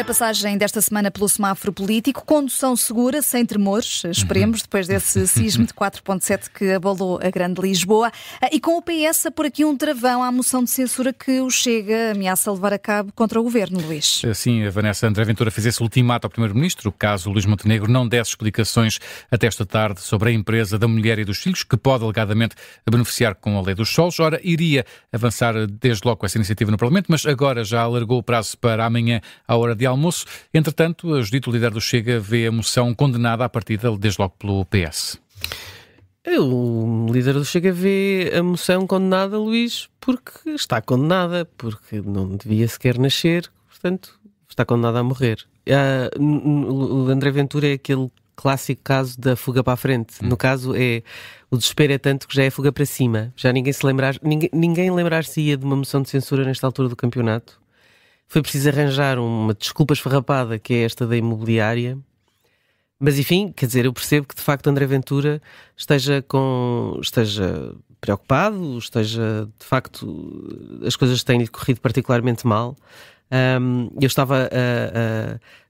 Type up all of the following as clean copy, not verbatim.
passagem desta semana pelo semáforo político, condução segura, sem tremores, esperemos, depois desse sismo de 4.7 que abalou a grande Lisboa. E com o PS a pôr aqui um travão à moção de censura que o Chega ameaça levar a cabo contra o Governo, Luís. Sim, a Vanessa André Ventura fez esse ultimato ao Primeiro-Ministro, caso Luís Montenegro não desse explicações até esta tarde sobre a empresa da mulher e dos filhos, que pode alegadamente beneficiar com a Lei dos Solos. Ora, iria avançar desde logo com essa iniciativa no Parlamento, mas agora já alargou o prazo para amanhã à hora de almoço. Entretanto, a Judite, o líder do Chega, vê a moção condenada à partida desde logo pelo PS. O líder do Chega vê a moção condenada, Luís, porque está condenada, porque não devia sequer nascer, portanto, está condenada a morrer. O André Ventura é aquele clássico caso da fuga para a frente. No caso, o desespero é tanto que já é fuga para cima. Já ninguém lembrar-se-ia de uma moção de censura nesta altura do campeonato. Foi preciso arranjar uma desculpa esfarrapada, que é esta da imobiliária. Mas enfim, quer dizer, eu percebo que de facto André Ventura esteja preocupado, de facto, as coisas têm-lhe corrido particularmente mal. Eu estava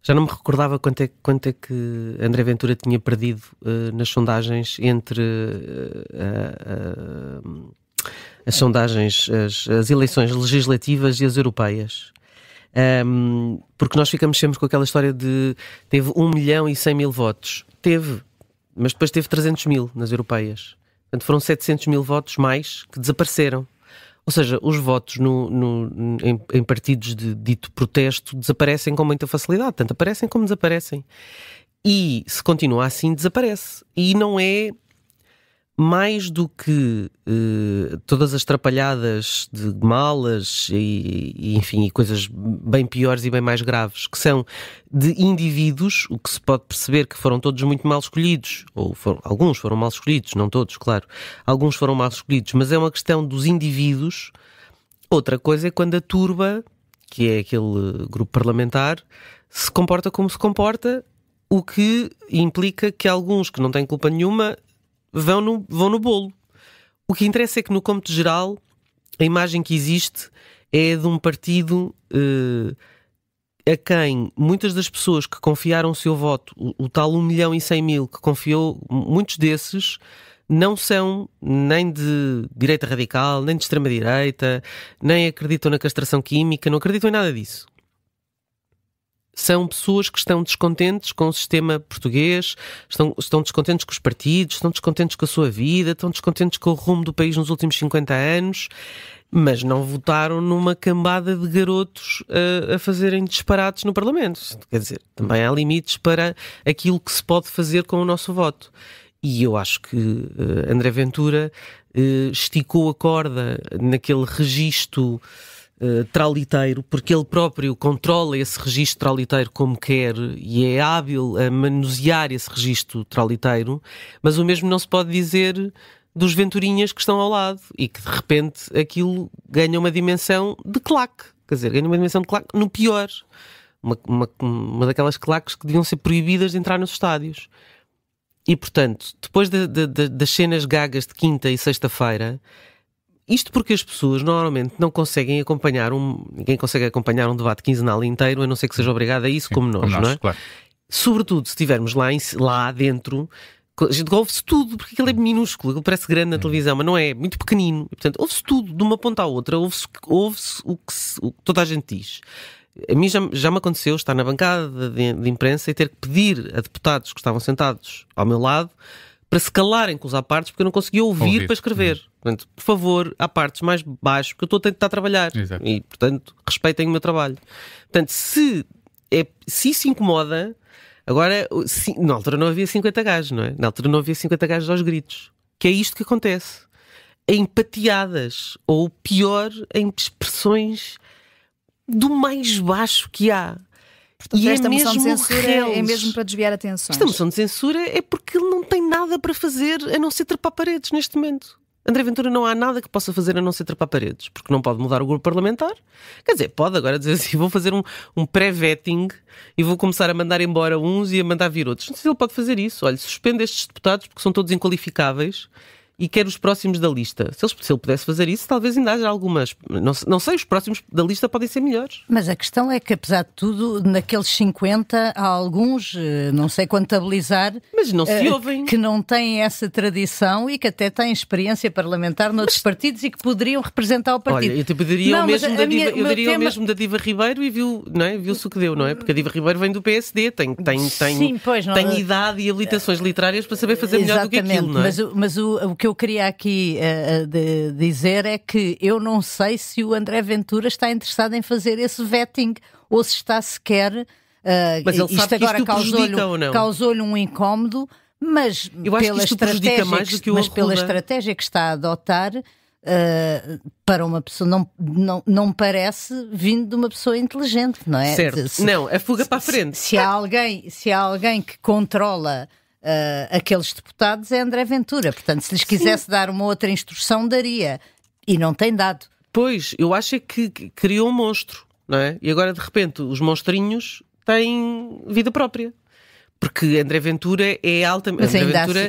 já não me recordava quanto é que André Ventura tinha perdido nas sondagens entre as sondagens, as eleições legislativas e as europeias. Porque nós ficamos sempre com aquela história de teve 1.100.000 votos. Teve, mas depois teve 300.000 nas europeias. Portanto, foram 700.000 votos mais que desapareceram. Ou seja, os votos em partidos de dito protesto desaparecem com muita facilidade. Tanto aparecem como desaparecem. E se continua assim, desaparece. E não é mais do que todas as trapalhadas de malas e coisas bem piores e bem mais graves, que são de indivíduos, o que se pode perceber que foram todos muito mal escolhidos, alguns foram mal escolhidos, não todos, claro, alguns foram mal escolhidos, mas é uma questão dos indivíduos. Outra coisa é quando a turba, que é aquele grupo parlamentar, se comporta como se comporta, o que implica que alguns que não têm culpa nenhuma vão no bolo. O que interessa é que, no cômputo geral, a imagem que existe é de um partido a quem muitas das pessoas que confiaram o seu voto, o tal 1.100.000 que confiou, muitos desses não são nem de direita radical, nem de extrema-direita, nem acreditam na castração química, não acreditam em nada disso. São pessoas que estão descontentes com o sistema português, estão descontentes com os partidos, estão descontentes com a sua vida, estão descontentes com o rumo do país nos últimos 50 anos, mas não votaram numa cambada de garotos a fazerem disparates no Parlamento. Quer dizer, também há limites para aquilo que se pode fazer com o nosso voto. E eu acho que André Ventura esticou a corda naquele registro traliteiro, porque ele próprio controla esse registro traliteiro como quer e é hábil a manusear esse registro traliteiro, mas o mesmo não se pode dizer dos venturinhas que estão ao lado e que de repente aquilo ganha uma dimensão de claque, quer dizer, ganha uma dimensão de claque no pior, uma daquelas claques que deviam ser proibidas de entrar nos estádios. E portanto, depois das cenas gagas de quinta e sexta-feira, isto porque as pessoas normalmente não conseguem acompanhar ninguém consegue acompanhar um debate quinzenal inteiro, a não ser que seja obrigado a isso, como nós, não é? Claro. Sobretudo se estivermos lá dentro, a gente ouve-se tudo, porque aquilo é minúsculo, ele parece grande na televisão, mas não é, muito pequenino. E, portanto, ouve-se tudo, de uma ponta à outra, ouve-se o que toda a gente diz. A mim já me aconteceu estar na bancada de imprensa e ter que pedir a deputados que estavam sentados ao meu lado para se calarem com os apartes, porque eu não conseguia ouvir para escrever. Portanto, por favor, apartes mais baixo, porque eu estou a tentar trabalhar. Exato. E, portanto, respeitem o meu trabalho. Portanto, se isso incomoda, agora, na altura não havia 50 gajos, não é? Na altura não havia 50 gajos aos gritos. Que é isto que acontece. Em pateadas, ou pior, em expressões do mais baixo que há. Portanto, e esta moção de censura é mesmo para desviar atenções. Esta moção de censura é porque ele não tem nada para fazer a não ser trepar paredes neste momento. André Ventura não há nada que possa fazer a não ser trepar paredes, porque não pode mudar o grupo parlamentar. Quer dizer, pode agora dizer assim, vou fazer um pré-vetting e vou começar a mandar embora uns e a mandar vir outros. Não sei se ele pode fazer isso. Olha, suspende estes deputados porque são todos inqualificáveis e quer os próximos da lista. Se ele pudesse fazer isso, talvez ainda haja algumas. Não sei, os próximos da lista podem ser melhores. Mas a questão é que, apesar de tudo, naqueles 50 há alguns, não sei contabilizar, mas não se ouvem, que não têm essa tradição e que até têm experiência parlamentar noutros partidos e que poderiam representar o partido. Olha, eu te pediria o mesmo da Diva Ribeiro e viu-se o que deu, não é? Porque a Diva Ribeiro vem do PSD, tem idade e habilitações literárias para saber fazer melhor do que aquilo, não é? Mas o que eu queria aqui dizer é que eu não sei se o André Ventura está interessado em fazer esse vetting ou se está sequer... mas ele sabe que isto o prejudica ou não? Causou-lhe um incómodo, mas pela estratégia que está a adotar... para uma pessoa não parece vindo de uma pessoa inteligente, não é? Certo. Não, a fuga para a frente. Se há alguém que controla aqueles deputados é André Ventura. Portanto, se lhes quisesse dar uma outra instrução, daria. E não tem dado. Pois, eu acho que criou um monstro, não é? E agora, de repente, os monstrinhos têm vida própria. Porque André Ventura é altamente...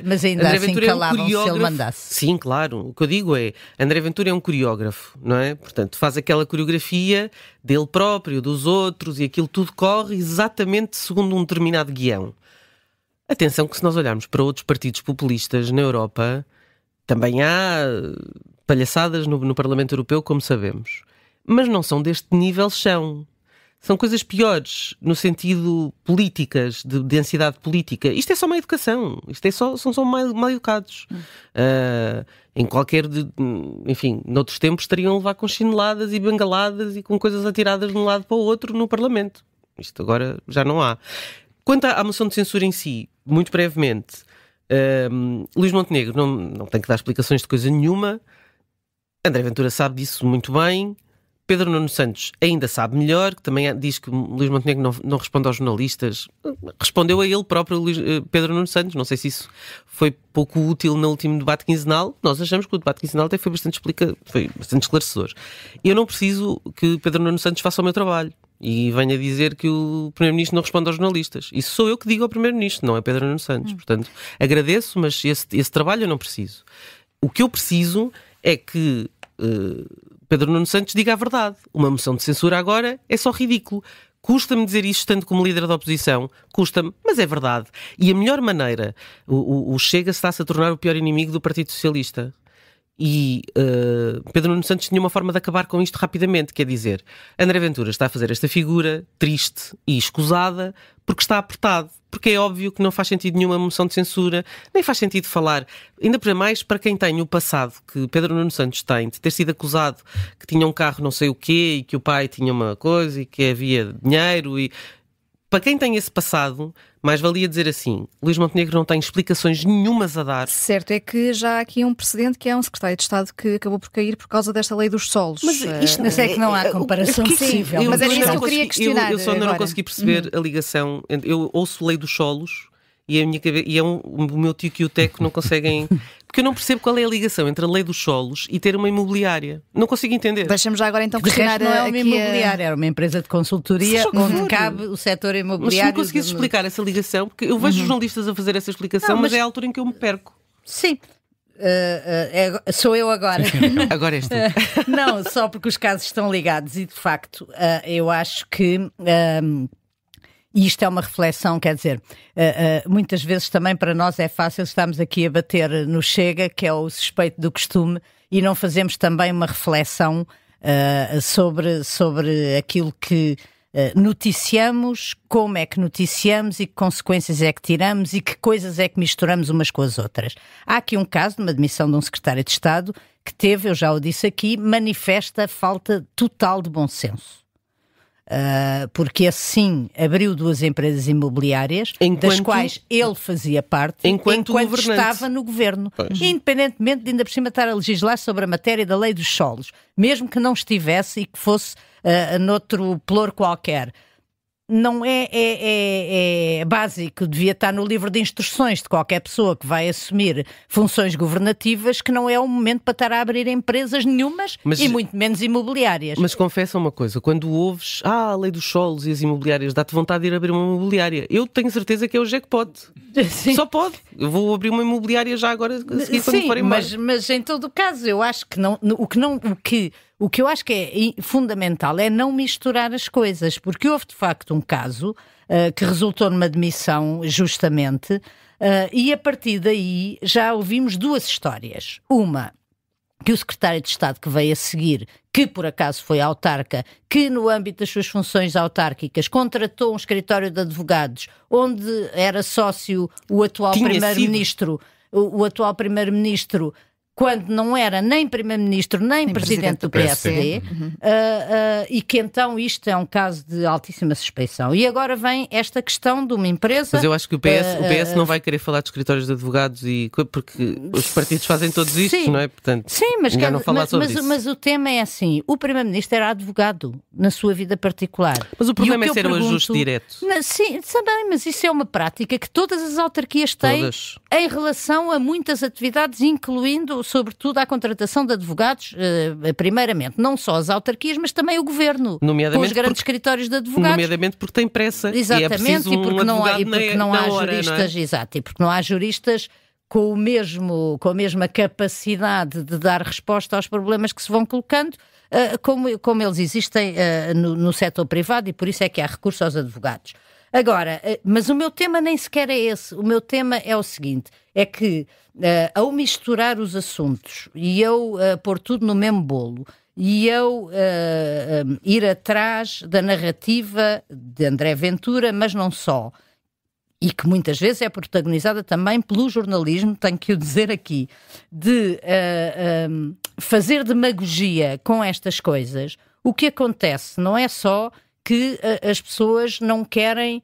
Mas ainda assim calavam-se se ele mandasse. Sim, claro. O que eu digo é, André Ventura é um coreógrafo, não é? Portanto, faz aquela coreografia dele próprio, dos outros, e aquilo tudo corre exatamente segundo um determinado guião. Atenção que se nós olharmos para outros partidos populistas na Europa, também há palhaçadas no Parlamento Europeu, como sabemos. Mas não são deste nível, são coisas piores, no sentido políticas, de densidade política. Isto é só má educação. São só mal educados. Em enfim, noutros tempos estariam a levar com chineladas e bengaladas e com coisas atiradas de um lado para o outro no Parlamento. Isto agora já não há. Quanto à moção de censura em si, muito brevemente, Luís Montenegro não tem que dar explicações de coisa nenhuma. André Ventura sabe disso muito bem. Pedro Nuno Santos ainda sabe melhor, que também diz que Luís Montenegro não responde aos jornalistas. Respondeu a ele próprio, Pedro Nuno Santos. Não sei se isso foi pouco útil no último debate quinzenal. Nós achamos que o debate quinzenal até foi bastante esclarecedor. Eu não preciso que Pedro Nuno Santos faça o meu trabalho e venha dizer que o Primeiro-Ministro não responde aos jornalistas. Isso sou eu que digo ao Primeiro-Ministro, não é Pedro Nuno Santos. Portanto, agradeço, mas esse trabalho eu não preciso. O que eu preciso é que Pedro Nuno Santos diga a verdade. Uma moção de censura agora é só ridículo. Custa-me dizer isto estando como líder da oposição, custa-me, mas é verdade. E a melhor maneira, o Chega está-se a tornar o pior inimigo do Partido Socialista. E Pedro Nuno Santos tinha uma forma de acabar com isto rapidamente, quer dizer, André Ventura está a fazer esta figura triste e escusada porque está apertado, porque é óbvio que não faz sentido nenhuma moção de censura, nem faz sentido falar, ainda para mais para quem tem o passado que Pedro Nuno Santos tem, de ter sido acusado que tinha um carro não sei o quê e que o pai tinha uma coisa e que havia dinheiro e... Para quem tem esse passado, mais valia dizer assim, Luís Montenegro não tem explicações nenhumas a dar. Certo, é que já há aqui um precedente que é um secretário de Estado que acabou por cair por causa desta lei dos solos. Mas isto não sei que não há comparação possível. Mas é isso que eu queria questionar. Eu só ainda não consegui perceber a ligação. Eu ouço lei dos solos e, o meu tio e o Teco não conseguem... Porque eu não percebo qual é a ligação entre a lei dos solos e ter uma imobiliária. Não consigo entender. Deixa-me já agora então questionar. Não é uma imobiliária, era uma empresa de consultoria onde cabe o setor imobiliário. Mas se não conseguisse explicar essa ligação, porque eu vejo jornalistas a fazer essa explicação, mas é a altura em que eu me perco. Sim. Sou eu agora. Agora és tu. Não, só porque os casos estão ligados e de facto eu acho que... E isto é uma reflexão, quer dizer, muitas vezes também para nós é fácil estarmos aqui a bater no Chega, que é o suspeito do costume, e não fazemos também uma reflexão sobre aquilo que noticiamos, como é que noticiamos e que consequências é que tiramos e que coisas é que misturamos umas com as outras. Há aqui um caso de uma demissão de um secretário de Estado que teve, eu já o disse aqui, manifesta falta total de bom senso. Porque assim abriu 2 empresas imobiliárias, das quais ele fazia parte enquanto estava no governo. Pois. Independentemente de ainda por cima estar a legislar sobre a matéria da lei dos solos, mesmo que não estivesse e que fosse noutro ploro qualquer. não é básico, devia estar no livro de instruções de qualquer pessoa que vai assumir funções governativas, que não é o momento para estar a abrir empresas nenhumas e muito menos imobiliárias. Mas confessa uma coisa, quando ouves a lei dos solos e as imobiliárias, dá-te vontade de ir abrir uma imobiliária. Eu tenho certeza que é o jackpot. Sim. Só pode. Eu vou abrir uma imobiliária já agora, a seguir, quando for embora. Mas em todo o caso, eu acho que o que eu acho que é fundamental é não misturar as coisas, porque houve de facto um caso que resultou numa demissão, justamente, e a partir daí já ouvimos duas histórias. Uma, que o secretário de Estado que veio a seguir, que por acaso foi autarca, que no âmbito das suas funções autárquicas contratou um escritório de advogados onde era sócio o atual primeiro-ministro, quando não era nem primeiro-ministro nem presidente do PSD, e que então isto é um caso de altíssima suspeição. E agora vem esta questão de uma empresa... Mas eu acho que o PS não vai querer falar de escritórios de advogados, porque os partidos fazem todos isto, sim, não é? Portanto, sim, mas, não falar sobre isso. Mas o tema é assim, o primeiro-ministro era advogado na sua vida particular. Mas o problema é ser o ajuste direto. Sim, também, mas isso é uma prática que todas as autarquias têm em relação a muitas atividades, incluindo, sobretudo, a contratação de advogados, primeiramente, não só as autarquias, mas também o governo, com os grandes escritóririos de advogados. Nomeadamente porque tem pressa. Exatamente, e porque não há juristas, exato, e porque não há juristas com a mesma capacidade de dar resposta aos problemas que se vão colocando, como eles existem no setor privado, e por isso é que há recurso aos advogados. Agora, mas o meu tema nem sequer é esse. O meu tema é o seguinte, é que ao misturar os assuntos e eu pôr tudo no mesmo bolo e eu ir atrás da narrativa de André Ventura, mas não só, e que muitas vezes é protagonizada também pelo jornalismo, tenho que o dizer aqui, de fazer demagogia com estas coisas, o que acontece não é só que as pessoas não querem,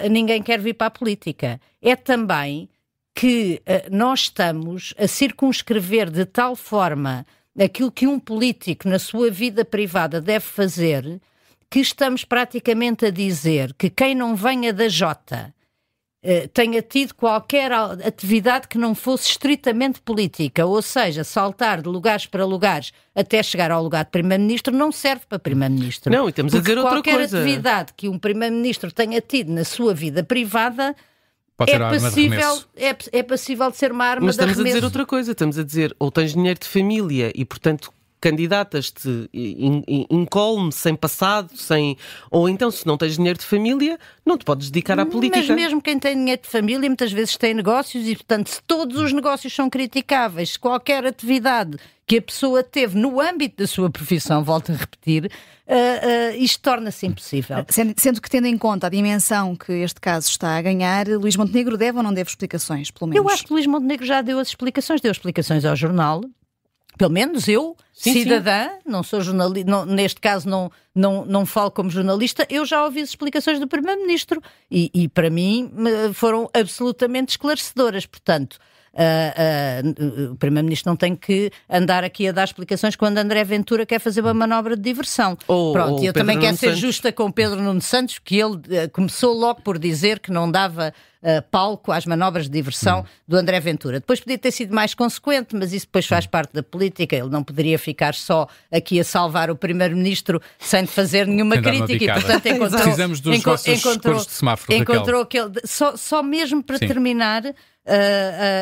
ninguém quer vir para a política. É também que nós estamos a circunscrever de tal forma aquilo que um político na sua vida privada deve fazer, que estamos praticamente a dizer que quem não venha da Jota tenha tido qualquer atividade que não fosse estritamente política, ou seja, saltar de lugares para lugares até chegar ao lugar de Primeiro-Ministro, não serve para Primeiro-Ministro. Não, e estamos a dizer outra coisa. Qualquer atividade que um Primeiro-Ministro tenha tido na sua vida privada é passível de ser uma arma de arremesso. Mas estamos a dizer outra coisa, estamos a dizer ou tens dinheiro de família e, portanto, candidatas-te incólume, sem passado, ou então, se não tens dinheiro de família, não te podes dedicar à política. Mas mesmo quem tem dinheiro de família muitas vezes tem negócios e, portanto, se todos os negócios são criticáveis, se qualquer atividade que a pessoa teve no âmbito da sua profissão, volto a repetir, isto torna-se impossível. Sendo que, tendo em conta a dimensão que este caso está a ganhar, Luís Montenegro deve ou não deve explicações, pelo menos? Eu acho que Luís Montenegro já deu explicações ao jornal. Pelo menos eu, cidadã, não sou jornalista, neste caso não falo como jornalista, eu já ouvi as explicações do Primeiro-Ministro e para mim foram absolutamente esclarecedoras. Portanto, o Primeiro-Ministro não tem que andar aqui a dar explicações quando André Ventura quer fazer uma manobra de diversão. Pronto, e eu também quero ser justa com Pedro Nuno Santos, que ele começou logo por dizer que não dava palco às manobras de diversão do André Ventura. Depois podia ter sido mais consequente, mas isso depois faz parte da política. Ele não poderia ficar só aqui a salvar o Primeiro-Ministro sem fazer nenhuma crítica e, portanto, precisamos dos nossos cores de semáforo, encontrou aquele... Só mesmo para terminar,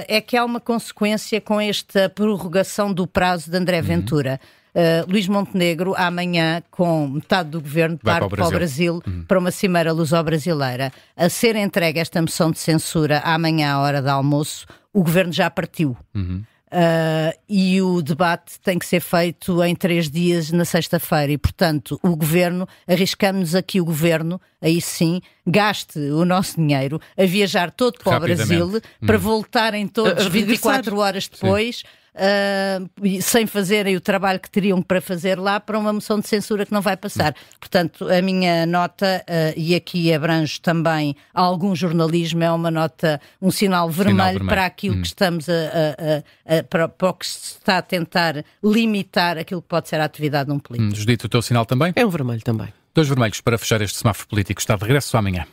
é que há uma consequência com esta prorrogação do prazo de André Ventura. Luís Montenegro, amanhã, com metade do governo, parte para o Brasil, para uma cimeira luso-brasileira. A ser entregue esta moção de censura amanhã à hora do almoço, o governo já partiu. E o debate tem que ser feito em 3 dias na sexta-feira e, portanto, arriscamos aqui o governo, aí sim, gaste o nosso dinheiro a viajar todo para o Brasil, para voltarem todos 24 horas depois. sem fazerem o trabalho que teriam para fazer lá, para uma moção de censura que não vai passar. Portanto, a minha nota, e aqui abrange também algum jornalismo, é uma nota, um sinal vermelho para aquilo que estamos para o que se está a tentar limitar aquilo que pode ser a atividade de um político. Judite, o teu sinal também? É um vermelho também. 2 vermelhos para fechar este semáforo político. Está de regresso amanhã.